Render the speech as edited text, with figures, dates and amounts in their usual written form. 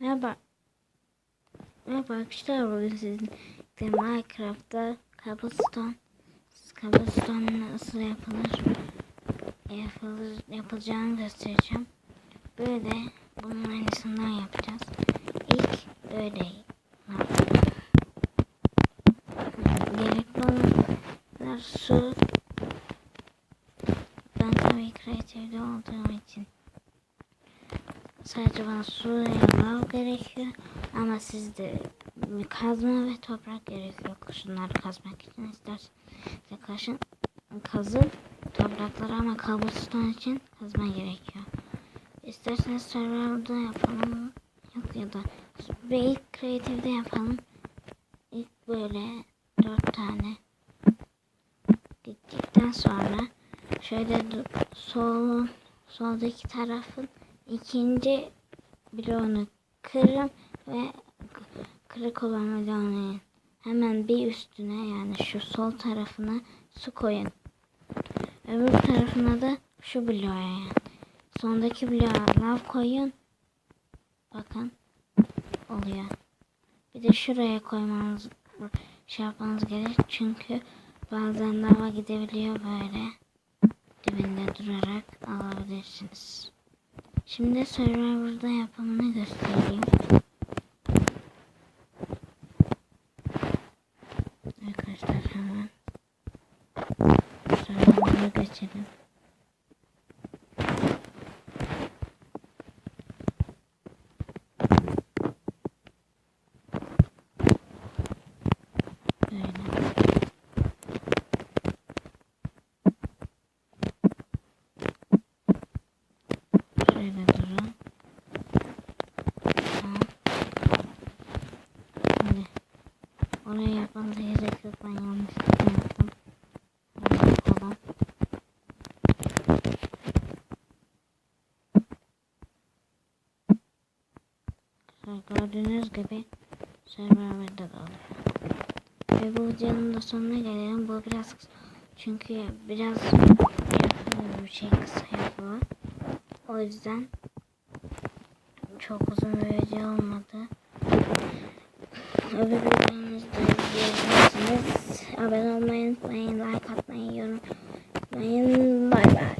Merhaba. Merhaba arkadaşlar, bugün sizinle Minecraft'ta cobblestone nasıl yapılacağını göstereceğim. Böyle bunun aynısından yapacağız. İlk böyle gerekli olanlar su. Ben tabii kreatifde olduğum için sadece bana su ve lav gerekiyor. Ama sizde kazma ve toprak gerekiyor. Şunları kazmak için isterseniz kazın toprakları, ama cobblestone için kazma gerekiyor. İsterseniz serverda yapalım. Yok, ya da ve ilk kreatifde yapalım. İlk böyle 4 tane gittikten sonra şöyle soldaki tarafın ikinci bloğunu kırın ve kırık olan bloğunu hemen bir üstüne, yani şu sol tarafına su koyun. Öbür tarafına da şu bloğa, yani sondaki bloğa lav koyun. Bakın oluyor. Bir de şuraya koymanız, yapmanız gerek, çünkü bazen lava gidebiliyor, böyle dibinde durarak alabilirsiniz. Şimdi serverda yapımını göstereyim. Arkadaşlar hemen server'a geçelim. Şöyle durun. Tamam. Şimdi oraya yapmanıza gerek yok. Ben yanlışlıkla yaptım. Tamam. Gördüğünüz gibi server'da da oluyor. Ve bu videonun da sonuna gelelim. Bu biraz kısa, çünkü biraz bir şey kısa yapıyor. O yüzden çok uzun bir video olmadı. Öbür videomuzda izleyebilirsiniz. Abone olmayı unutmayın, like atmayı, yorum yapmayı. Bay bay.